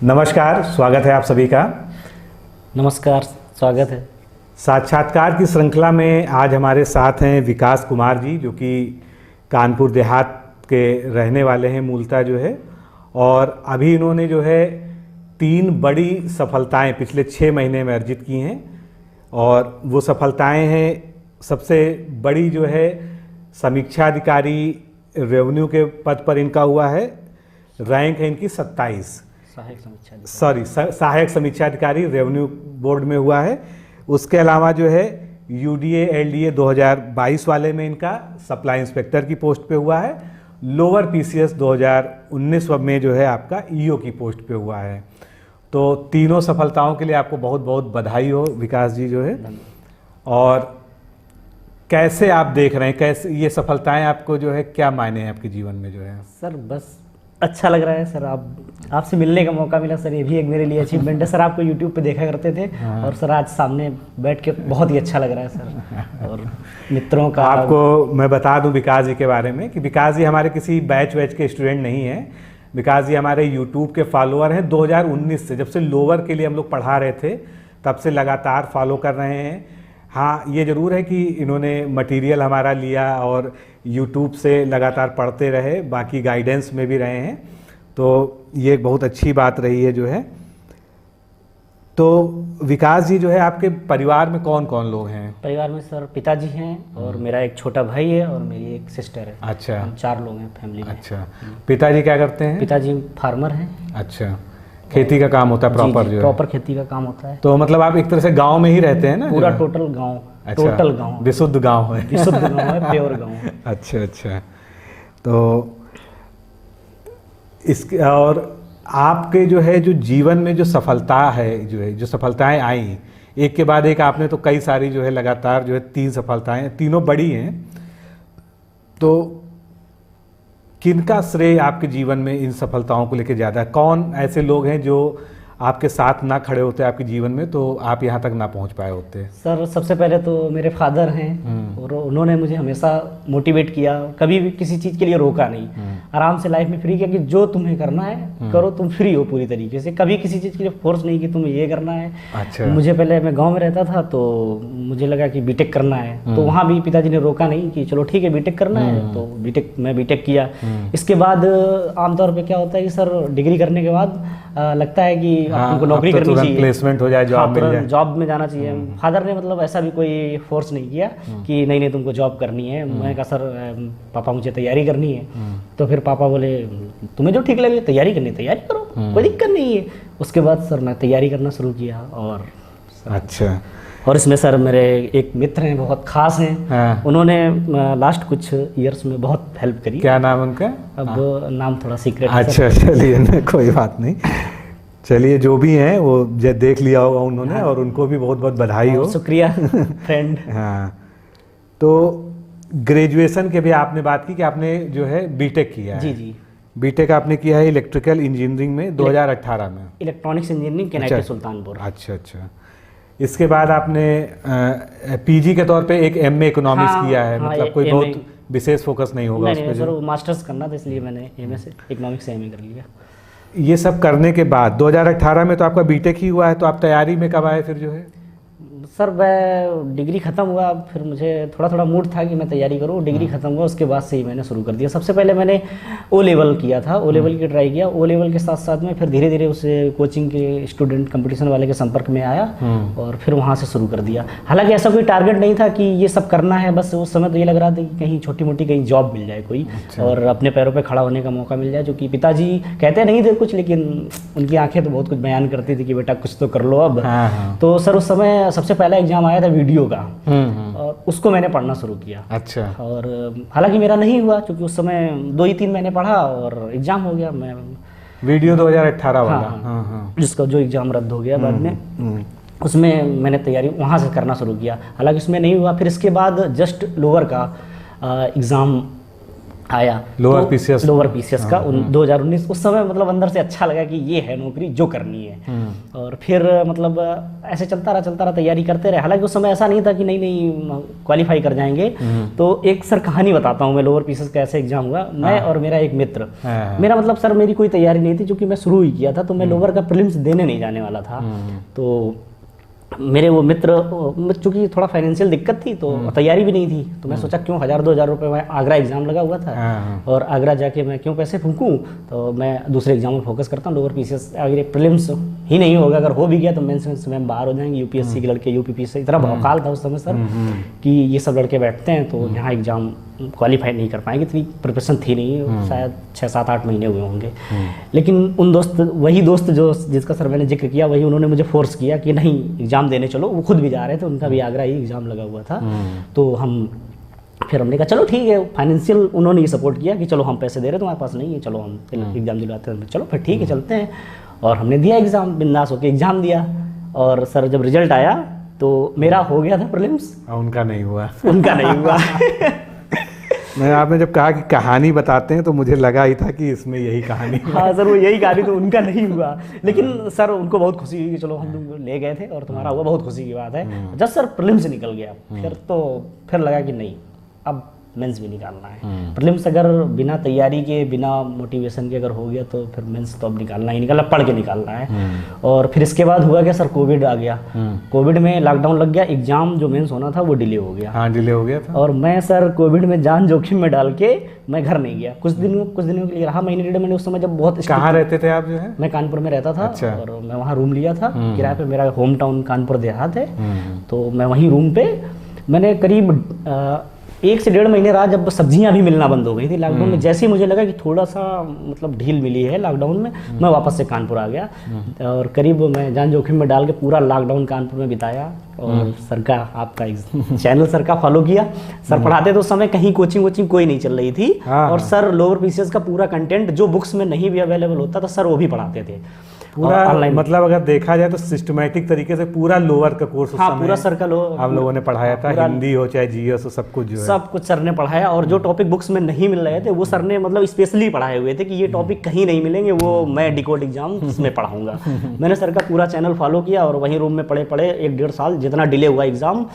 नमस्कार, स्वागत है आप सभी का। नमस्कार, स्वागत है। साक्षात्कार की श्रृंखला में आज हमारे साथ हैं विकास कुमार जी, जो कि कानपुर देहात के रहने वाले हैं मूलतः जो है, और अभी इन्होंने जो है 3 बड़ी सफलताएं पिछले 6 महीने में अर्जित की हैं। और वो सफलताएं हैं, सबसे बड़ी जो है समीक्षा अधिकारी रेवेन्यू के पद पर इनका हुआ है, रैंक है इनकी 27। सहायक समीक्षा अधिकारी रेवेन्यू बोर्ड में हुआ है। उसके अलावा जो है यूडीए एलडीए 2022 वाले में इनका सप्लाई इंस्पेक्टर की पोस्ट पे हुआ है। लोअर पीसीएस 2019 में जो है आपका ईओ की पोस्ट पे हुआ है। तो तीनों सफलताओं के लिए आपको बहुत बहुत बधाई हो विकास जी जो है। और कैसे आप देख रहे हैं, कैसे ये सफलताएं आपको जो है क्या मायने हैं आपके जीवन में जो है? सर बस अच्छा लग रहा है सर, आपसे मिलने का मौका मिला सर, ये भी एक मेरे लिए अचीवमेंट है सर। आपको यूट्यूब पे देखा करते थे और सर आज सामने बैठ के बहुत ही अच्छा लग रहा है सर। और मित्रों का आपको मैं बता दूं विकास जी के बारे में कि विकास जी हमारे किसी बैच के स्टूडेंट नहीं हैं। विकास जी हमारे यूट्यूब के फॉलोअर हैं 2019 से, जब से लोअर के लिए हम लोग पढ़ा रहे थे तब से लगातार फॉलो कर रहे हैं। हाँ, ये ज़रूर है कि इन्होंने मटेरियल हमारा लिया और यूट्यूब से लगातार पढ़ते रहे, बाकी गाइडेंस में भी रहे हैं, तो ये एक बहुत अच्छी बात रही है जो है। तो विकास जी जो है आपके परिवार में कौन कौन लोग हैं? परिवार में सर पिताजी हैं और मेरा एक छोटा भाई है और मेरी एक सिस्टर है। अच्छा, हम 4 लोग हैं फैमिली में। अच्छा, पिताजी क्या करते हैं? पिताजी फार्मर हैं। अच्छा, खेती का काम होता है प्रॉपर जो है? प्रॉपर खेती का काम होता है। तो मतलब आप एक तरह से गांव में ही रहते हैं ना? पूरा टोटल गांव। अच्छा, टोटल गांव, विशुद्ध गांव है। विशुद्ध गांव है, प्योर गांव है। अच्छा अच्छा। तो इसके और आपके जो है जो जीवन में जो सफलता है जो है, जो सफलताएं आई एक के बाद एक, आपने तो कई सारी जो है लगातार जो है 3 सफलताएं, तीनों बड़ी हैं। तो किनका श्रेय आपके जीवन में इन सफलताओं को लेकर ज़्यादा है? कौन ऐसे लोग हैं जो आपके साथ ना खड़े होते आपके जीवन में तो आप यहाँ तक ना पहुँच पाए होते? सर सबसे पहले तो मेरे फादर हैं और उन्होंने मुझे हमेशा मोटिवेट किया, कभी भी किसी चीज़ के लिए रोका नहीं, आराम से लाइफ में फ्री किया कि जो तुम्हें करना है करो, तुम फ्री हो पूरी तरीके से, कभी किसी चीज़ के लिए फोर्स नहीं कि तुम्हें ये करना है। अच्छा। मुझे पहले, मैं गाँव में रहता था तो मुझे लगा कि बीटेक करना है, तो वहाँ भी पिताजी ने रोका नहीं कि चलो ठीक है बीटेक करना है, तो मैं बीटेक किया। इसके बाद आमतौर पर क्या होता है कि सर डिग्री करने के बाद लगता है कि आपको नौकरी करनी चाहिए, प्लेसमेंट हो जाए, जॉब मिल जाए, जॉब में जाना चाहिए। फादर ने मतलब ऐसा भी कोई फोर्स नहीं किया कि नहीं तुमको जॉब करनी है। मैं कहा सर पापा मुझे तैयारी करनी है। तो फिर पापा बोले तुम्हें जो ठीक लगे तैयारी करनी, तैयारी करो, कोई दिक्कत नहीं है। उसके बाद सर मैं तैयारी करना शुरू किया। और अच्छा, और इसमें सर मेरे एक मित्र हैं, बहुत खास हैं। हाँ। उन्होंने लास्ट कुछ ईयर्स में बहुत हेल्प करी। क्या नाम उनका? अब नाम थोड़ा सीक्रेट है। अच्छा, चलिए कोई बात नहीं, चलिए जो भी हैं वो देख लिया होगा उन्होंने। हाँ। और उनको भी बहुत बहुत बधाई हो। शुक्रिया फ्रेंड। हाँ, तो ग्रेजुएशन के भी आपने बात की कि आपने जो है बीटेक किया है। जी जी, बीटेक आपने किया है इलेक्ट्रिकल इंजीनियरिंग में 2018 में, इलेक्ट्रॉनिक्स इंजीनियरिंग केनाइटी सुल्तानपुर। अच्छा अच्छा। इसके बाद आपने पीजी के तौर पे एक एमए इकोनॉमिक्स किया है। मतलब कोई बहुत विशेष फोकस नहीं होगा उस पे? सर मास्टर्स करना था इसलिए मैंने एमए से इकोनॉमिक्स से एमए कर लिया। ये सब करने के बाद 2018 में तो आपका बीटेक ही हुआ है, तो आप तैयारी में कब आए फिर जो है? सर मैं डिग्री ख़त्म हुआ, फिर मुझे थोड़ा मूड था कि मैं तैयारी करूँ। डिग्री ख़त्म हुआ उसके बाद से ही मैंने शुरू कर दिया। सबसे पहले मैंने ओ लेवल किया था, ओ लेवल की ट्राई किया। ओ लेवल के साथ साथ में फिर धीरे धीरे उस कोचिंग के स्टूडेंट कंपटीशन वाले के संपर्क में आया और फिर वहाँ से शुरू कर दिया। हालांकि ऐसा कोई टारगेट नहीं था कि ये सब करना है, बस उस समय तो ये लग रहा था कि कहीं छोटी मोटी कहीं जॉब मिल जाए कोई। अच्छा। और अपने पैरों पर खड़ा होने का मौका मिल जाए, जो कि पिताजी कहते नहीं थे कुछ, लेकिन उनकी आँखें तो बहुत कुछ बयान करती थी कि बेटा कुछ तो कर लो अब। तो सर उस समय सबसे पहला एग्जाम आया था वीडियो का, और उसको मैंने पढ़ना शुरू किया। अच्छा। और हालांकि मेरा नहीं हुआ क्योंकि उस समय 2 ही 3 महीने पढ़ा और एग्जाम हो गया। मैं वीडियो 2018 वाला। हाँ, जिसका जो एग्जाम रद्द हो गया बाद में, उसमें मैंने तैयारी वहाँ से करना शुरू किया। हालांकि उसमें नहीं हुआ। फिर इसके बाद जस्ट लोअर का एग्ज़ाम आया लोअर पीसीएस लोअर पीसीएस का 2019। उस समय मतलब अंदर से अच्छा लगा कि ये है नौकरी जो करनी है। और फिर मतलब ऐसे चलता रहा तैयारी करते रहे। हालांकि उस समय ऐसा नहीं था कि नहीं क्वालिफाई कर जाएंगे। तो एक सर कहानी बताता हूँ मैं, लोअर पीसीएस का ऐसे एग्जाम हुआ। मैं और मेरा एक मित्र, मेरा मतलब सर मेरी कोई तैयारी नहीं थी क्योंकि मैं शुरू ही किया था, तो मैं लोअर का प्रीलिम्स देने नहीं जाने वाला था। तो मेरे वो मित्र, चूंकि थोड़ा फाइनेंशियल दिक्कत थी तो तैयारी भी नहीं थी, तो मैं सोचा क्यों 1000-2000 रुपये में आगरा एग्जाम लगा हुआ था और आगरा जाके मैं क्यों पैसे फूंकूं, तो मैं दूसरे एग्जाम में फोकस करता हूँ। लोअर पीसीएस अगर प्रीलिम्स ही नहीं होगा, अगर हो भी गया तो मेंस में बाहर हो जाएंगे। यूपीएससी के लड़के, यूपीपी से इतना भौकाल था उस समय सर कि ये सब लड़के बैठते हैं तो यहाँ एग्जाम क्वालिफाई नहीं कर पाएंगे। इतनी प्रिपरेशन थी नहीं, शायद 6-7-8 महीने हुए होंगे। लेकिन वही दोस्त जो जिसका सर मैंने जिक्र किया, वही उन्होंने मुझे फोर्स किया कि नहीं एग्जाम देने चलो। वो खुद भी जा रहे थे, उनका भी आगरा ही एग्जाम लगा हुआ था। तो फिर हमने कहा चलो ठीक है, फाइनेंशियल उन्होंने ये सपोर्ट किया कि चलो हम पैसे दे रहे हैं, तुम्हारे पास नहीं है, चलो हम एग्जाम दिलवाते हैं। चलो फिर ठीक है चलते हैं। और हमने दिया एग्जाम, बिंदास होकर एग्जाम दिया। और सर जब रिजल्ट आया तो मेरा हो गया था प्रीलिम्स, उनका नहीं हुआ। मैं आपने जब कहा कि कहानी बताते हैं तो मुझे लगा ही था कि इसमें यही कहानी है। हाँ सर, वो यही कहानी, तो उनका नहीं हुआ। लेकिन सर उनको बहुत खुशी हुई कि चलो हम लोग ले गए थे और तुम्हारा हुआ, बहुत खुशी की बात है। जब सर प्रीलिम्स निकल गया फिर लगा कि नहीं अब मेंस भी निकालना है। प्रीलिम्स अगर बिना तैयारी के, बिना मोटिवेशन के अगर हो गया तो फिर मेंस तो अब निकालना ही निकालना, पढ़ के निकालना है। और फिर इसके बाद हुआ क्या सर, कोविड आ गया। कोविड में लॉकडाउन लग गया, एग्जाम जो मेंस होना था वो डिले हो गया। हाँ, डिले हो गया था। और मैं सर कोविड में जान जोखिम में डाल के मैं घर नहीं गया। कुछ दिनों के लिए रहा, महीने 1.5 महीने। उस समय जब बहुत कहाँ रहते थे आप जो है? मैं कानपुर में रहता था। अच्छा। और मैं वहाँ रूम लिया था किराए पे। मेरा होम टाउन कानपुर देहात है। तो मैं वहीं रूम पे मैंने करीब 1 से 1.5 महीने रहा, जब सब्जियां भी मिलना बंद हो गई थी लॉकडाउन में। जैसे ही मुझे लगा कि थोड़ा सा मतलब ढील मिली है लॉकडाउन में, मैं वापस से कानपुर आ गया। और करीब मैं जान जोखिम में डाल के पूरा लॉकडाउन कानपुर में बिताया। और सर का, आपका चैनल सर का फॉलो किया। सर पढ़ाते तो उस समय कहीं कोचिंग कोई नहीं चल रही थी। और सर लोअर पीसीएस का पूरा कंटेंट जो बुक्स में नहीं भी अवेलेबल होता था, सर वो भी पढ़ाते थे पूरा ऑनलाइन। मतलब अगर देखा जाए तो सिस्टमैटिक तरीके से पूरा लोअर का कोर्स पूरा सर का हम लोगों ने पढ़ाया था। हिंदी हो चाहे जीएस हो, सब कुछ जो है सब कुछ सर ने पढ़ाया। और जो टॉपिक बुक्स में नहीं मिल रहे थे वो सर ने मतलब स्पेशली पढ़ाए हुए थे कि ये टॉपिक कहीं नहीं मिलेंगे, वो मैं डिकोड एग्जाम इसमें पढ़ाऊंगा। मैंने सर का पूरा चैनल फॉलो किया और वहीं रूम में पढ़े 1-1.5 साल जितना डिले हुआ एग्जाम।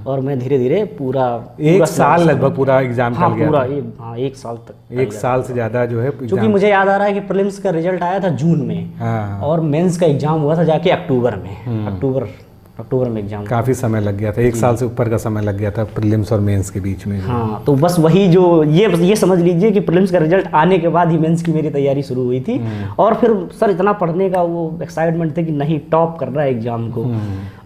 और मैं धीरे धीरे पूरा 1 साल लगभग पूरा एग्जाम पूरा 1 साल तक, 1 साल से ज्यादा जो है। क्योंकि मुझे याद आ रहा है कि प्रीलिम्स का रिजल्ट आया था जून में और मेंस का एग्जाम हुआ था जाके अक्टूबर में। अक्टूबर में एग्जाम, काफी समय लग गया था। 1 साल से ऊपर का समय लग गया था प्रीलिम्स और मेंस के बीच में। हाँ, तो बस वही जो ये समझ लीजिए कि प्रीलिम्स का रिजल्ट आने के बाद ही मेंस की मेरी तैयारी शुरू हुई थी। और फिर सर इतना पढ़ने का वो एक्साइटमेंट थे कि नहीं टॉप कर रहा है एग्जाम को।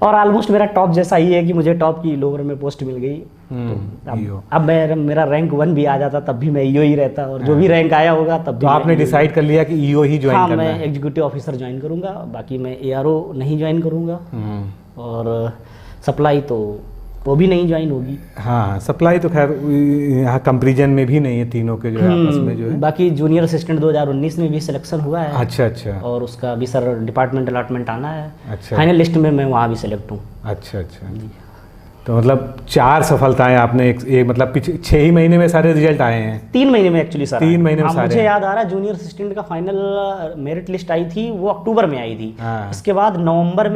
और ऑलमोस्ट मेरा टॉप जैसा ही है कि मुझे टॉप की लोअर में पोस्ट मिल गई। तो अब मेरा रैंक 1 भी आ जाता तब भी मैं ईओ ही रहता, और जो भी रैंक आया होगा तब भी। तो आपने डिसाइड कर लिया कि ईओ ही ज्वाइन करना है? मैं एग्जीक्यूटिव ऑफिसर ज्वाइन करूंगा, बाकी मैं एआरओ नहीं ज्वाइन करूंगा। और सप्लाई तो वो भी नहीं ज्वाइन होगी। हाँ, सप्लाई तो खैर यहाँ कंपैरिजन में भी नहीं है, तीनों के जो है आपस में जो है। बाकी जूनियर असिस्टेंट 2019 में भी सिलेक्शन हुआ है। अच्छा। और उसका भी सर डिपार्टमेंट अलॉटमेंट आना है। अच्छा। फाइनल लिस्ट में मैं वहाँ भी सिलेक्ट हूँ। अच्छा। तो मतलब 4 सफलताएं आपने एक मतलब 6 ही महीने में सारे रिजल्ट आए हैं? 3 महीने में एक्चुअली सर। 3 महीने में सारे। मुझे याद आ रहा है जूनियर असिस्टेंट का फाइनल मेरिट लिस्ट आई थी, वो अक्टूबर में आई थी। इसके बाद नवंबर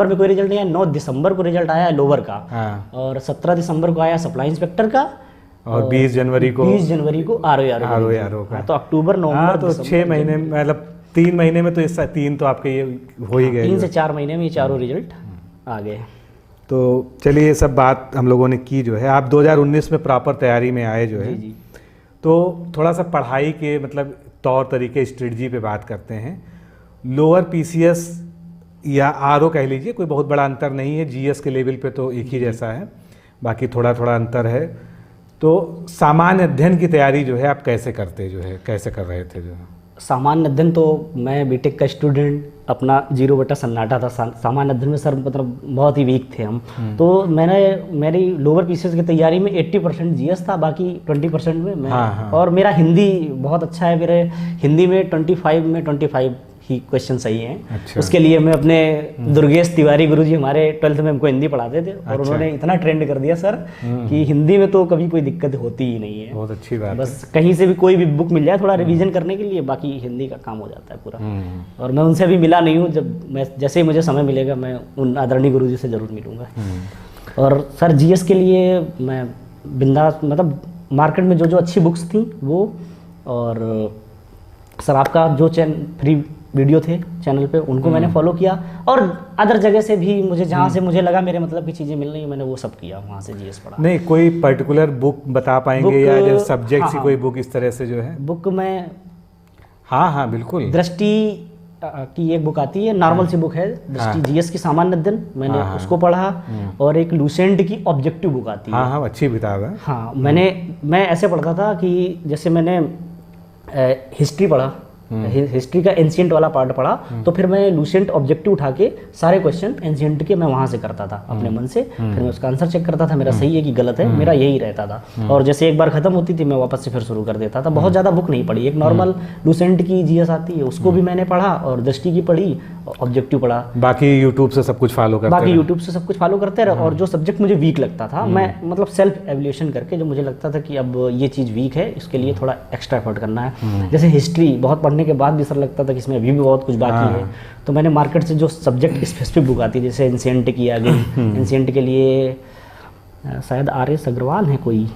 में कोई रिजल्ट नहीं आया। 9 दिसंबर को रिजल्ट आया लोअर का। और 17 दिसंबर को आया सप्लाई इंस्पेक्टर का। और 20 जनवरी को आरओ का। तो अक्टूबर, नवंबर, तो 6 महीने मतलब 3 महीने में तो इस 3 तो आपके ये हो ही गए। 3 से 4 महीने में ये चारों रिजल्ट आ गए। तो चलिए, ये सब बात हम लोगों ने की जो है। आप 2019 में प्रॉपर तैयारी में आए जो है। जी। तो थोड़ा सा पढ़ाई के मतलब तौर तरीके, स्ट्रेटजी पे बात करते हैं। लोअर पीसीएस या आरओ कह लीजिए, कोई बहुत बड़ा अंतर नहीं है। जीएस के लेवल पे तो एक ही जैसा है, बाकी थोड़ा अंतर है। तो सामान्य अध्ययन की तैयारी जो है आप कैसे कर रहे थे जो? सामान्य अध्ययन तो मैं बीटेक का स्टूडेंट, अपना 0 सन्नाटा था। सामान्य अध्ययन में सर मतलब बहुत ही वीक थे हम। तो मेरी लोअर पीसीएस की तैयारी में 80% जीएस था, बाकी 20% में मैं। और मेरा हिंदी बहुत अच्छा है। मेरे हिंदी में 25 में 25 ही क्वेश्चन सही हैं। अच्छा। उसके लिए मैं अपने दुर्गेश तिवारी गुरुजी हमारे 12th में हमको हिंदी पढ़ाते थे और उन्होंने इतना ट्रेंड कर दिया सर कि हिंदी में तो कभी कोई दिक्कत होती ही नहीं है। बहुत अच्छी बात। बस कहीं से भी कोई भी बुक मिल जाए थोड़ा रिवीजन करने के लिए, बाकी हिंदी का काम हो जाता है पूरा। और मैं उनसे अभी मिला नहीं हूँ, जब मैं जैसे ही मुझे समय मिलेगा मैं उन आदरणीय गुरुजी से ज़रूर मिलूँगा। और सर जीएस के लिए मैं बिंदास, मतलब मार्केट में जो जो अच्छी बुक्स थी वो, और सर आपका जो फ्री वीडियो थे चैनल पे उनको मैंने फॉलो किया, और अदर जगह से भी मुझे जहाँ से मुझे लगा मेरे मतलब की चीज़ें मिल रही हैं मैंने वो सब किया, वहाँ से जीएस पढ़ा। नहीं, कोई पर्टिकुलर बुक बता पाएंगे या जो सब्जेक्ट हाँ, की कोई बुक इस तरह से जो है? बुक में हाँ बिल्कुल, दृष्टि की एक बुक आती है, नॉर्मल सी बुक है, दृष्टि जीएस की सामान्य अध्ययन, मैंने उसको पढ़ा। और एक लूसेंट की ऑब्जेक्टिव बुक आती है। हाँ अच्छी किताब है। हाँ मैं ऐसे पढ़ता था कि जैसे मैंने हिस्ट्री पढ़ा, हिस्ट्री का एंशिएंट वाला पार्ट पढ़ा, तो फिर मैं लूसेंट ऑब्जेक्टिव उठा के सारे क्वेश्चन एंशिएंट के मैं वहाँ से करता था अपने मन से, फिर मैं उसका आंसर चेक करता था, मेरा सही है कि गलत है, मेरा यही रहता था। और जैसे एक बार खत्म होती थी मैं वापस से फिर शुरू कर देता था। बहुत ज़्यादा बुक नहीं पढ़ी, एक नॉर्मल लूसेंट की जीएस आती है उसको भी मैंने पढ़ा, और दृष्टि की पढ़ी, ऑब्जेक्टिव पढ़ा। बाकी यूट्यूब से सब कुछ फॉलो करते बाकी यूट्यूब से सब कुछ फॉलो करते रहे। और जो सब्जेक्ट मुझे वीक लगता था मैं मतलब सेल्फ एवल्यूएशन करके जो मुझे लगता था कि अब ये चीज़ वीक है, इसके लिए थोड़ा एक्स्ट्रा एफर्ट करना है। जैसे हिस्ट्री बहुत पढ़ने के बाद भी सर लगता था कि इसमें अभी भी बहुत कुछ बाकी है, तो मैंने मार्केट से जो सब्जेक्ट स्पेसिफिक बुक आती है, जैसे एंशिएंट की आ गई, एंशिएंट के लिए शायद आर.एस. अग्रवाल है कोई,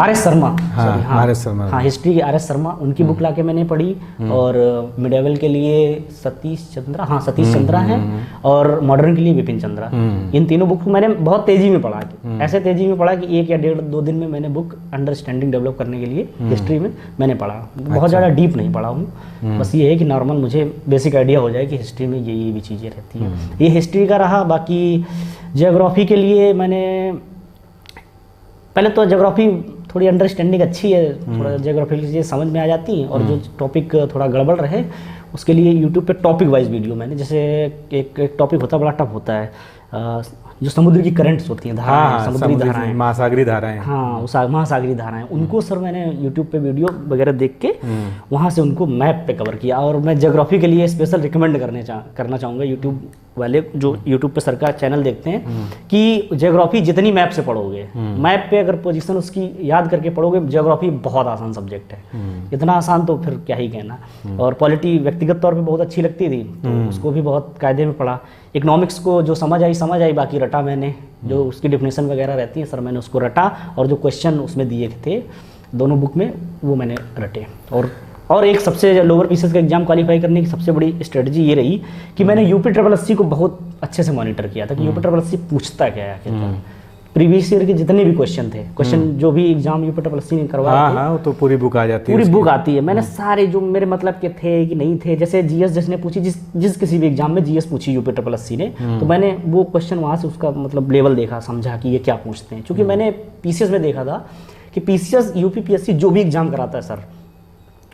आर.एस. शर्मा, आर.एस. शर्मा, हाँ हिस्ट्री की आर.एस. शर्मा, उनकी बुक लाके मैंने पढ़ी। और मिडेवल के लिए सतीश चंद्रा हैं, और मॉडर्न के लिए विपिन चंद्रा। इन तीनों बुक को मैंने बहुत तेजी में पढ़ा, ऐसे तेजी में पढ़ा कि 1 या 1.5-2 दिन में मैंने बुक अंडरस्टैंडिंग डेवलप करने के लिए हिस्ट्री में मैंने पढ़ा। बहुत ज़्यादा डीप नहीं पढ़ा हूँ, बस ये है कि नॉर्मल मुझे बेसिक आइडिया हो जाए कि हिस्ट्री में ये भी चीज़ें रहती हैं। ये हिस्ट्री का रहा। बाकी जियोग्राफी के लिए मैंने पहले तो ज्योग्राफी थोड़ी अंडरस्टैंडिंग अच्छी है, थोड़ा ज्योग्राफी की चीज़ें समझ में आ जाती हैं, और जो टॉपिक थोड़ा गड़बड़ रहे उसके लिए यूट्यूब पे टॉपिक वाइज वीडियो मैंने, जैसे एक टॉपिक होता है बड़ा टफ होता है, जो समुद्र की करंट्स होती हैं, धाराएं, समुद्री धाराएं, महासागरी धाराएं, हाँ उस महासागरी धाराएं, उनको सर मैंने यूट्यूब पे वीडियो वगैरह देख के वहाँ से उनको मैप पे कवर किया। और मैं ज्योग्राफी के लिए स्पेशल रिकमेंड करना चाहूँगा यूट्यूब वाले जो यूट्यूब पे सर का चैनल देखते हैं, कि ज्योग्राफी जितनी मैप से पढ़ोगे, मैप पे अगर पोजीशन उसकी याद करके पढ़ोगे, ज्योग्राफी बहुत आसान सब्जेक्ट है, इतना आसान तो फिर क्या ही कहना। और पॉलिटी व्यक्तिगत तौर पे बहुत अच्छी लगती थी, तो उसको भी बहुत कायदे में पढ़ा। इकोनॉमिक्स को जो समझ आई, बाकी रटा मैंने, जो उसकी डिफिनेशन वगैरह रहती है सर मैंने उसको रटा, और जो क्वेश्चन उसमें दिए थे दोनों बुक में वो मैंने रटे। और एक सबसे लोअर पीसेस का एग्जाम क्वालिफाई करने की सबसे बड़ी स्ट्रेटजी ये रही कि मैंने UPSSC को बहुत अच्छे से मॉनिटर किया था कि UPSSC पूछता क्या है आखिरकार। प्रीवियस ईयर के जितने भी क्वेश्चन जो भी एग्जाम UPSSC ने करवाया, हाँ तो पूरी बुक आ जाती है, पूरी बुक आती है। मैंने सारे जो मेरे मतलब के थे कि नहीं थे, जैसे जीएस जिसने पूछी, जिस किसी भी एग्जाम में जीएस पूछी UPSSC ने, तो मैंने वो क्वेश्चन वहाँ से उसका मतलब लेवल देखा, समझा कि ये क्या पूछते हैं। क्योंकि मैंने पीसीएस में देखा था कि पीसीएस UPSC जो भी एग्जाम कराता है सर,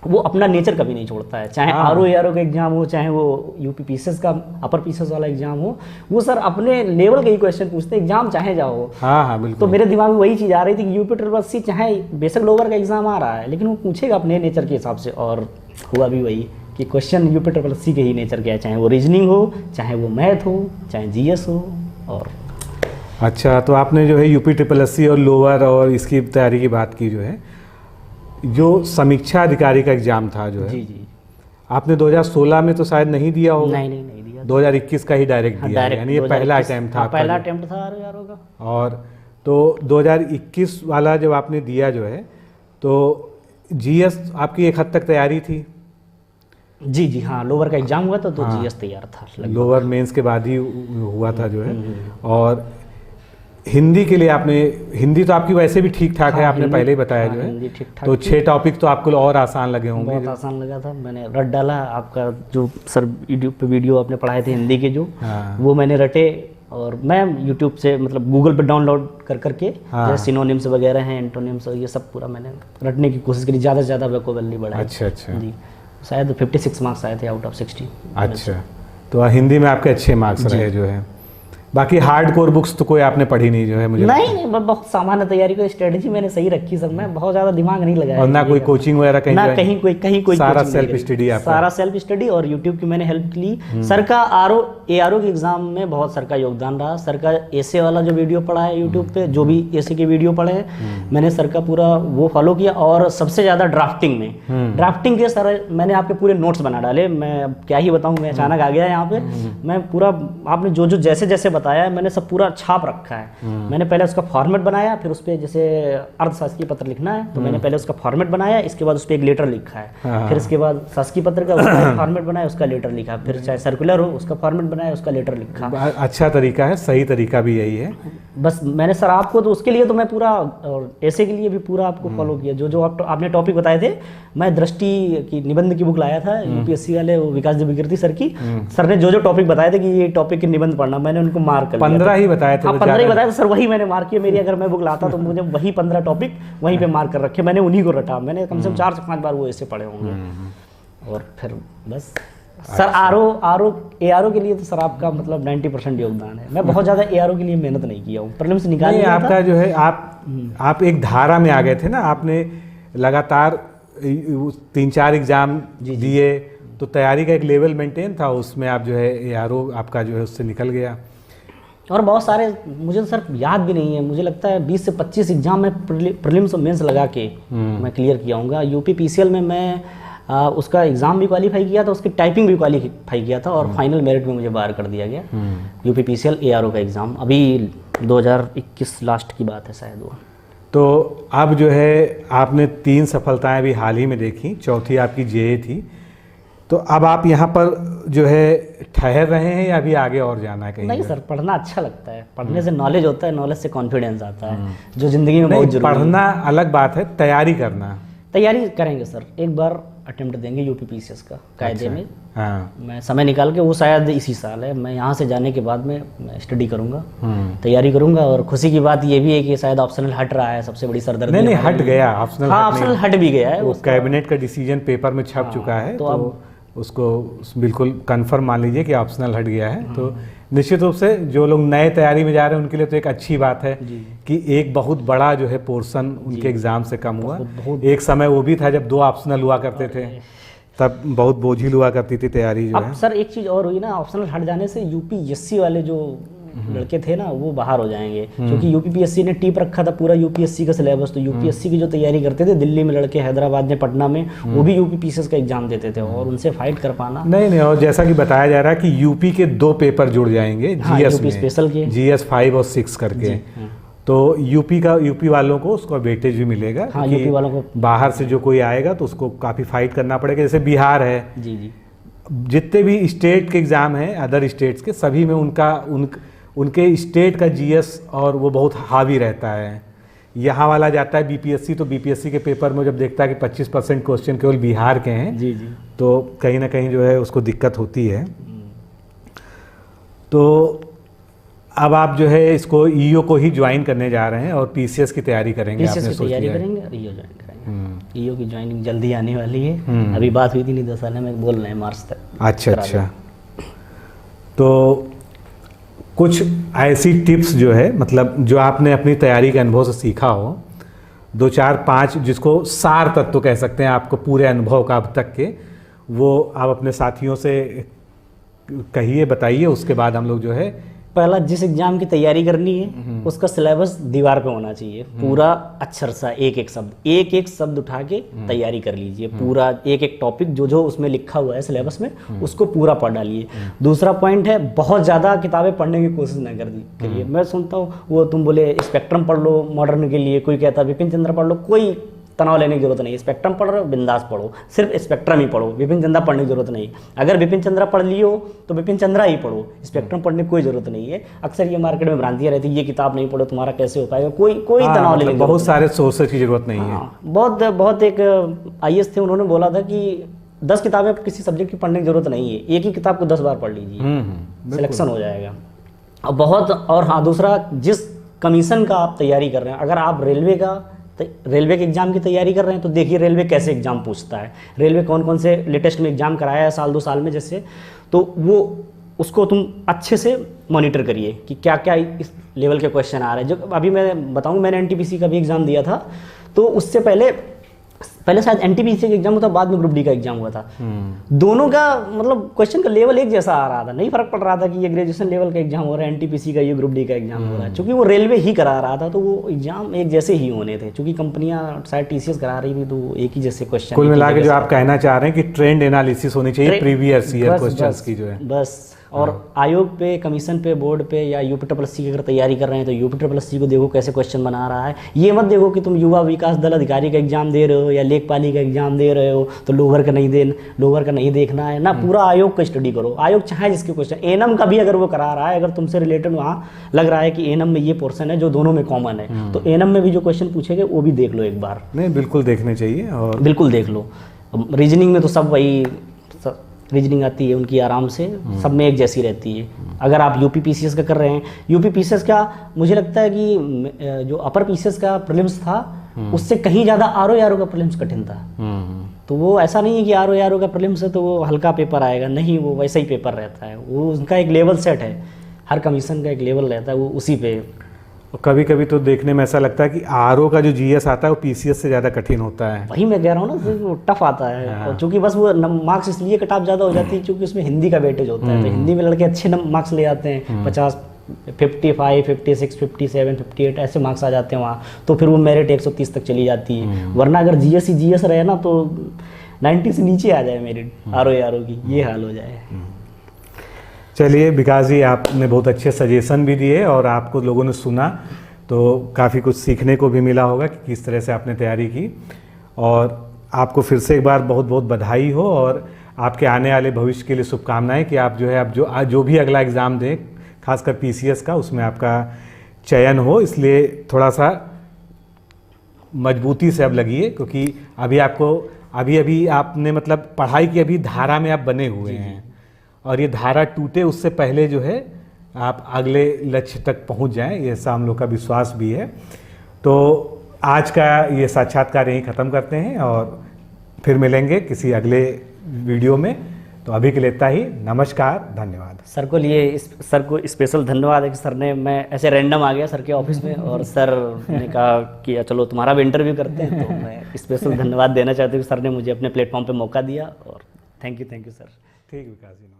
वो अपना नेचर कभी नहीं छोड़ता है, चाहे RO का एग्जाम हो, चाहे वो UPSC का अपर पीसीएस वाला एग्जाम हो, वो सर अपने लेवल के ही क्वेश्चन पूछते हैं, एग्जाम चाहे जाओ। हाँ बिल्कुल। तो मेरे दिमाग में वही चीज़ आ रही थी कि UPSC चाहे बेशक लोअर का एग्जाम आ रहा है, लेकिन वो पूछेगा अपने नेचर के हिसाब से। और हुआ भी वही कि क्वेश्चन UPSC के ही नेचर के है, चाहे वो रीजनिंग हो, चाहे वो मैथ हो, चाहे जीएस हो। और अच्छा, तो आपने जो है UPSC और लोअर और इसकी तैयारी की बात की, जो है जो समीक्षा अधिकारी का एग्जाम था जो है, जी आपने 2016 में तो शायद नहीं दिया होगा? नहीं दिया, 2021 का ही डायरेक्ट दिया, यानी ये पहला अटेम्प्ट था? पहला अटेम्प्ट था RO का। और तो 2021 वाला जब आपने दिया जो है, तो जीएस आपकी एक हद तक तैयारी थी? जी हाँ, लोअर का एग्जाम हुआ था तो जीएस तैयार था, लोअर मेंस के बाद ही हुआ था जो है। और हिंदी के लिए आपने, हिंदी तो आपकी वैसे भी ठीक ठाक है, आपने पहले ही बताया जो है, तो 6 टॉपिक तो आपको और आसान लगे होंगे? बहुत आसान लगा था, मैंने रट डाला। आपका जो सर यूट्यूब पे वीडियो आपने पढ़ाए थे हिंदी के जो, वो मैंने रटे। और मैं यूट्यूब से मतलब गूगल पे डाउनलोड करके जैसे सिनोनिम्स वगैरह हैं, एंटोनिम्स, ये सब पूरा मैंने रटने की कोशिश करी, ज़्यादा से ज़्यादा वोकैबुलरी बढ़ाई। अच्छा जी, शायद 56 मार्क्स आए थे आउट ऑफ 60। अच्छा, तो हिंदी में आपके अच्छे मार्क्स रहे जो है। बाकी हार्ड कोर बुक्स तो कोई आपने पढ़ी नहीं जो है मुझे नहीं नहीं, बहुत सामान्य तैयारी को स्ट्रेटेजी मैंने सही रखी सब में, बहुत ज़्यादा दिमाग नहीं लगाया। और ना कोई कोचिंग वगैरह कहीं ना join? कहीं कोई सारा coaching सेल्फ नहीं स्टडी करी। आपका? सारा सेल्फ स्टडी और यूट्यूब की मैंने हेल्प ली। सर का ARO के एग्जाम में बहुत सर का योगदान रहा। सर का एसे वाला जो वीडियो पढ़ा है यूट्यूब पे, जो भी एसे के वीडियो पढ़े हैं मैंने सर का पूरा वो फॉलो किया। और सबसे ज़्यादा ड्राफ्टिंग में, ड्राफ्टिंग के सर मैंने आपके पूरे नोट्स बना डाले। मैं अब क्या ही बताऊँ, मैं अचानक आ गया यहाँ पे। मैं पूरा आपने जो जो जैसे जैसे बताया है मैंने सब पूरा छाप रखा है। मैंने पहले उसका फॉर्मेट बनाया, फिर उस पर जैसे अर्थशास्त्रीय पत्र लिखना है तो मैंने पहले उसका फॉर्मेट बनाया, इसके बाद उस पर एक लेटर लिखा है, फिर इसके बाद शासकीय पत्र का उसका फॉर्मेट बनाया, उसका लेटर लिखा, फिर चाहे सर्कुलर हो उसका फॉर्मेट बनाया, उसका लेटर लिखा। अच्छा तरीका है, सही तरीका भी यही है। बस मैंने सर आपको तो उसके लिए तो मैं पूरा, और ऐसे के लिए भी पूरा आपको फॉलो किया। जो जो आपने टॉपिक बताए थे, मैं दृष्टि की निबंध की बुक लाया था यूपीएससी वाले, वो विकास विकृति सर की। सर ने जो जो टॉपिक बताए थे कि ये टॉपिक के निबंध पढ़ना, मैंने उनको मार्क कर 15 ही बताए थे। 15 ही बताया सर, वही मैंने मार्क किया। मेरी अगर मैं बुक लाता तो मुझे वही 15 टॉपिक वहीं पे मार्क कर रखे, मैंने उन्हीं को रटा। मैंने कम से कम 4 से 5 बार वो ऐसे पढ़े होंगे। और फिर बस सर ARO के लिए तो सर आपका मतलब 90% योगदान है। मैं बहुत ज़्यादा ARO के लिए मेहनत नहीं किया हूँ, प्रीलिम्स निकाल लिया था। आपका जो है आप एक धारा में आ गए थे ना, आपने लगातार 3-4 एग्जाम दिए तो तैयारी का एक लेवल मेंटेन था, उसमें आप जो है ARO आपका जो है उससे निकल गया। और बहुत सारे मुझे तो सर याद भी नहीं है, मुझे लगता है 20 से 25 एग्जाम में प्रीलिम्स और मेंस लगा के मैं क्लियर किया हूँगा। यूपी PCL में मैं उसका एग्ज़ाम भी क्वालिफाई किया था, उसकी टाइपिंग भी क्वालिफाई किया था, और फाइनल मेरिट में मुझे बाहर कर दिया गया। यूपी PCL ARO का एग्ज़ाम अभी 2021 लास्ट की बात है शायद वो। तो अब जो है आपने 3 सफलताएं भी हाल ही में देखी, चौथी आपकी JA थी। तो अब आप यहाँ पर जो है ठहर रहे हैं या अभी आगे और जाना है कहीं? नहीं सर, पढ़ना अच्छा लगता है, पढ़ने से नॉलेज होता है, नॉलेज से कॉन्फिडेंस आता है, जो ज़िंदगी में बहुत जरूरी है। पढ़ना अलग बात है, तैयारी करना। तैयारी करेंगे सर, एक बार अटेम्प्ट देंगे यूपी PCS का कायदे में। हाँ। मैं समय निकाल के, वो शायद इसी साल है, मैं यहाँ से जाने के बाद में मैं स्टडी करूँगा, तैयारी करूँगा। और खुशी की बात ये भी है कि शायद ऑप्शनल हट रहा है, सबसे बड़ी सरदर्दी। नहीं हट गया ऑप्शनल। हाँ ऑप्शनल हट भी गया है, वो कैबिनेट का डिसीजन पेपर में छप चुका है, तो अब उसको बिल्कुल कंफर्म मान लीजिए कि ऑप्शनल हट गया है। तो निश्चित रूप से जो लोग नए तैयारी में जा रहे हैं उनके लिए तो एक अच्छी बात है कि एक बहुत बड़ा जो है पोर्शन उनके एग्जाम से कम हुआ। एक समय वो भी था जब 2 ऑप्शनल हुआ करते थे, तब बहुत बोझिल हुआ करती थी तैयारी जो है। अब सर एक चीज़ और हुई ना, ऑप्शनल हट जाने से UPSC वाले जो लड़के थे ना वो बाहर हो जाएंगे, क्योंकि UPSC ने टीप रखा था पूरा UPSC का सिलेबस। तो UPSC की जो तैयारी करते थे दिल्ली में लड़के, हैदराबाद में, पटना में, वो भी UP PCS का एग्जाम देते थे, और उनसे फाइट कर पाना। नहीं, और जैसा कि बताया जा रहा है कि यूपी के 2 पेपर जुड़ जाएंगे GS में, स्पेशल के GS 5 और 6 करके। तो यूपी वालों को उसका वेटेज भी मिलेगा। हाँ, यूपी वालों को बाहर से जो कोई आएगा तो उसको काफ़ी फाइट करना पड़ेगा। जैसे बिहार है, जी जितने भी स्टेट के एग्ज़ाम हैं अदर स्टेट्स के, सभी में उनके स्टेट का GS और वो बहुत हावी रहता है। यहाँ वाला जाता है BPSC, तो BPSC के पेपर में जब देखता है कि 25% क्वेश्चन केवल बिहार के हैं, जी तो कहीं ना कहीं जो है उसको दिक्कत होती है। तो अब आप जो है इसको EO को ही ज्वाइन करने जा रहे हैं और PCS की तैयारी करेंगे? PCS की तैयारी करेंगे और EO ज्वाइन करेंगे। EO की ज्वाइनिंग जल्दी आने वाली है, अभी बात हुई थी नहीं 10 साल में, बोल रहे हैं मार्च तक। अच्छा। तो कुछ ऐसी टिप्स जो है, मतलब जो आपने अपनी तैयारी के अनुभव से सीखा हो, 2, 4, 5 जिसको सार तत्व कह सकते हैं आपको पूरे अनुभव का अब तक के, वो आप अपने साथियों से कहिए, बताइए। उसके बाद हम लोग जो है, पहला, जिस एग्जाम की तैयारी करनी है उसका सिलेबस दीवार पे होना चाहिए पूरा, अक्षर सा एक एक शब्द उठा के तैयारी कर लीजिए। पूरा एक एक टॉपिक जो जो उसमें लिखा हुआ है सिलेबस में उसको पूरा पढ़ डालिए। दूसरा पॉइंट है, बहुत ज़्यादा किताबें पढ़ने की कोशिश ना करिए। मैं सुनता हूँ वो तुम बोले स्पेक्ट्रम पढ़ लो मॉडर्न के लिए, कोई कहता है विपिन चंद्र पढ़ लो, कोई तनाव लेने की जरूरत नहीं है। स्पेक्ट्रम पढ़ रहे हो बिंदास पढ़ो, सिर्फ स्पेक्ट्रम ही पढ़ो, विपिन चंद्रा पढ़ने की जरूरत नहीं। अगर विपिन चंद्रा पढ़ लियो तो विपिन चंद्रा ही पढ़ो, स्पेक्ट्रम पढ़ने की कोई जरूरत नहीं है। अक्सर ये मार्केट में भ्रांतियां रहती है, ये किताब नहीं पढ़ो तुम्हारा कैसे हो पाएगा, कोई तनाव लेने की बहुत सारे सोर्सेज की जरूरत नहीं है। बहुत एक IAS थे, उन्होंने बोला था कि 10 किताबें किसी सब्जेक्ट की पढ़ने की जरूरत नहीं है, एक ही किताब को 10 बार पढ़ लीजिए, सिलेक्शन हो जाएगा। और हाँ, दूसरा, जिस कमीशन का आप तैयारी कर रहे हैं, अगर आप रेलवे के एग्जाम की तैयारी कर रहे हैं तो देखिए रेलवे कैसे एग्जाम पूछता है, रेलवे कौन कौन से लेटेस्ट में एग्जाम कराया है साल 2 साल में जैसे, तो वो उसको तुम अच्छे से मॉनिटर करिए कि क्या क्या इस लेवल के क्वेश्चन आ रहे हैं। जो अभी मैं बताऊं, मैंने एनटीपीसी का भी एग्ज़ाम दिया था, तो उससे पहले शायद एनटीपीसी का एग्जाम हुआ था, बाद में ग्रुप डी का एग्जाम हुआ था। दोनों का मतलब क्वेश्चन का लेवल एक जैसा आ रहा था, नहीं फर्क पड़ रहा था कि ये ग्रेजुएशन लेवल का एग्जाम हो रहा है, एनटीपीसी का, ये ग्रुप डी का एग्जाम हो रहा है। क्योंकि वो रेलवे ही करा रहा था, तो वो एग्जाम एक जैसे ही होने थे। क्योंकि कंपनियां शायद टीसीएस करा रही थी, तो एक ही जैसे क्वेश्चन। कुल मिला के जो आप कहना चाह रहे हैं कि ट्रेंड एनालिसिस होनी चाहिए प्रीवियस ईयर क्वेश्चंस की जो है। बस। और आयोग पे, कमीशन पे, बोर्ड पे या यूपीट्रिपलएससी की अगर तैयारी कर रहे हैं तो यूपीट्रिपलएससी को देखो कैसे क्वेश्चन बना रहा है। ये मत देखो कि तुम युवा विकास दल अधिकारी का एग्जाम दे रहे हो या लेखपाली का एग्जाम दे रहे हो तो लोअर का नहीं देखना है ना। पूरा आयोग का स्टडी करो। आयोग चाहे जिसके क्वेश्चन, एनएम का भी अगर वो करा रहा है, अगर तुमसे रिलेटेड वहाँ लग रहा है कि एनएम में ये पोर्शन है जो दोनों में कॉमन है, तो एनएम में भी जो क्वेश्चन पूछेंगे वो भी देख लो एक बार। नहीं, बिल्कुल देखने चाहिए। और बिल्कुल देख लो। रीजनिंग में तो सब वही रीजनिंग आती है उनकी आराम से, सब में एक जैसी रहती है। अगर आप यूपी पीसीएस का कर रहे हैं, यूपी पीसीएस का मुझे लगता है कि जो अपर पीसीएस का प्रीलिम्स था उससे कहीं ज़्यादा आरओ का प्रीलिम्स कठिन था। तो वो ऐसा नहीं है कि आरओ का प्रीलिम्स है तो वो हल्का पेपर आएगा, नहीं, वो वैसा ही पेपर रहता है। वो उनका एक लेवल सेट है, हर कमीशन का एक लेवल रहता है, वो उसी पे। कभी कभी तो देखने में ऐसा लगता है कि आरओ का जो जीएस आता है वो पीसीएस से ज़्यादा कठिन होता है। वही मैं कह रहा हूँ ना, वो टफ आता है। और चूंकि बस वो मार्क्स इसलिए कट ऑफ ज़्यादा हो जाती है क्योंकि उसमें हिंदी का वेटेज होता है, तो हिंदी में लड़के अच्छे मार्क्स ले आते हैं, 50, 55, 56, 57, 58 ऐसे मार्क्स आ जाते हैं वहाँ, तो फिर वो मेरिट 130 तक चली जाती है। वरना अगर जीएस रहे ना तो 90 से नीचे आ जाए मेरिट आरओ की, ये हाल हो जाए। चलिए विकास जी, आपने बहुत अच्छे सजेशन भी दिए और आपको लोगों ने सुना तो काफ़ी कुछ सीखने को भी मिला होगा कि किस तरह से आपने तैयारी की। और आपको फिर से एक बार बहुत बहुत बधाई हो और आपके आने वाले भविष्य के लिए शुभकामनाएं कि आप जो है आप जो भी अगला एग्ज़ाम दें, खासकर पीसीएस का, उसमें आपका चयन हो। इसलिए थोड़ा सा मजबूती से अब लगिए, क्योंकि अभी आपने मतलब पढ़ाई की अभी धारा में आप बने हुए हैं और ये धारा टूटे उससे पहले जो है आप अगले लक्ष्य तक पहुंच जाएं, ये ऐसा हम लोग का विश्वास भी है। तो आज का ये साक्षात्कार यहीं ख़त्म करते हैं और फिर मिलेंगे किसी अगले वीडियो में। तो अभी के लिए इतना ही। नमस्कार, धन्यवाद। सर को स्पेशल धन्यवाद है कि सर ने, मैं ऐसे रैंडम आ गया सर के ऑफिस में और सर ने कहा कि चलो तुम्हारा भी इंटरव्यू करते हैं, तो मैं स्पेशल धन्यवाद देना चाहता हूँ कि सर ने मुझे अपने प्लेटफॉर्म पर मौका दिया। और थैंक यू सर। ठीक विकास जी।